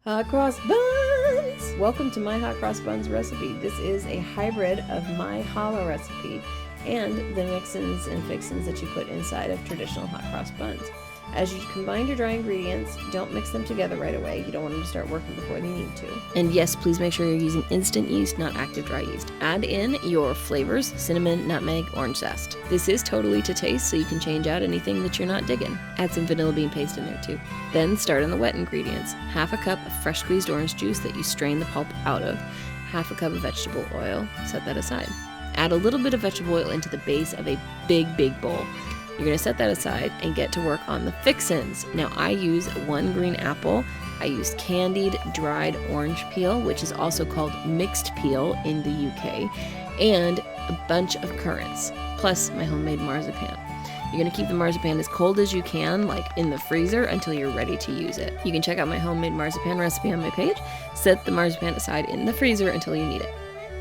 Hot Cross Buns! Welcome to my Hot Cross Buns recipe. This is a hybrid of my challah recipe and the mix-ins and fixins that you put inside of traditional hot cross buns. As you combine your dry ingredients, don't mix them together right away. You don't want them to start working before they need to. And yes, please make sure you're using instant yeast, not active dry yeast. Add in your flavors: cinnamon, nutmeg, orange zest. This is totally to taste, so you can change out anything that you're not digging. Add some vanilla bean paste in there too. Then start on the wet ingredients. Half a cup of fresh squeezed orange juice that you strain the pulp out of. Half a cup of vegetable oil. Set that aside. Add a little bit of vegetable oil into the base of a big bowl. You're going to set that aside and get to work on the fixins. Now I use 1 green apple. I use candied dried orange peel, which is also called mixed peel in the UK, and a bunch of currants, plus my homemade marzipan. You're going to keep the marzipan as cold as you can, like in the freezer, until you're ready to use it. You can check out my homemade marzipan recipe on my page. Set the marzipan aside in the freezer until you need it.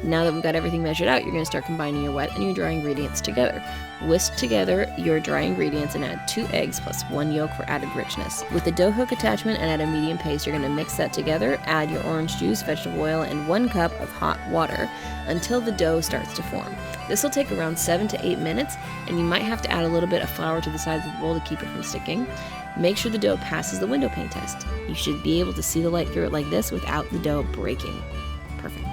Now that we've got everything measured out, you're going to start combining your wet and your dry ingredients together. Whisk together your dry ingredients and add 2 eggs plus 1 yolk for added richness. With the dough hook attachment and at a medium pace, you're going to mix that together, add your orange juice, vegetable oil, and 1 cup of hot water until the dough starts to form. This will take around 7 to 8 minutes, and you might have to add a little bit of flour to the sides of the bowl to keep it from sticking. Make sure the dough passes the window pane test. You should be able to see the light through it like this without the dough breaking. Perfect.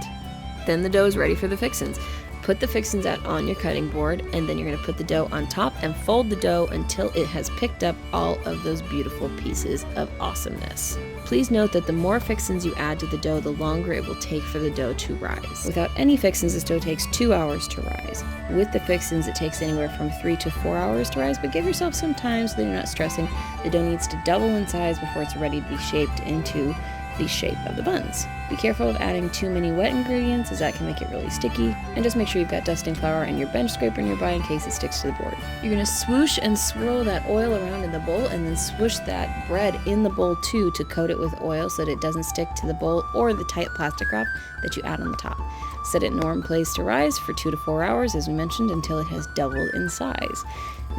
Then the dough is ready for the fixins. Put the fixins out on your cutting board, and then you're going to put the dough on top and fold the dough until it has picked up all of those beautiful pieces of awesomeness. Please note that the more fixins you add to the dough, the longer it will take for the dough to rise. Without any fixins, this dough takes 2 hours to rise. With the fixins, it takes anywhere from 3 to 4 hours to rise, but give yourself some time so that you're not stressing. The dough needs to double in size before it's ready to be shaped into the shape of the buns. Be careful of adding too many wet ingredients, as that can make it really sticky, and just make sure you've got dusting flour and your bench scraper nearby in case it sticks to the board. You're going to swoosh and swirl that oil around in the bowl, and then swoosh that bread in the bowl too to coat it with oil so that it doesn't stick to the bowl or the tight plastic wrap that you add on the top. Set it in a warm place to rise for 2 to 4 hours, as we mentioned, until it has doubled in size.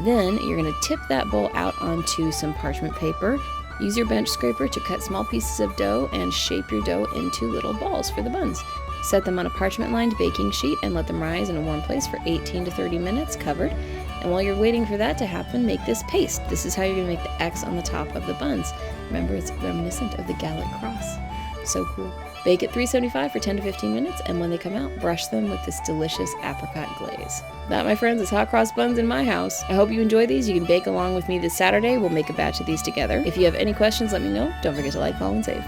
Then you're going to tip that bowl out onto some parchment paper. Use your bench scraper to cut small pieces of dough and shape your dough into little balls for the buns. Set them on a parchment-lined baking sheet and let them rise in a warm place for 18 to 30 minutes covered. And while you're waiting for that to happen, make this paste. This is how you're going to make the X on the top of the buns. Remember, it's reminiscent of the Gallic cross. So cool. Bake at 375 for 10 to 15 minutes, and when they come out, brush them with this delicious apricot glaze. That, my friends, is hot cross buns in my house. I hope you enjoy these. You can bake along with me this Saturday. We'll make a batch of these together. If you have any questions, let me know. Don't forget to like, follow, and save.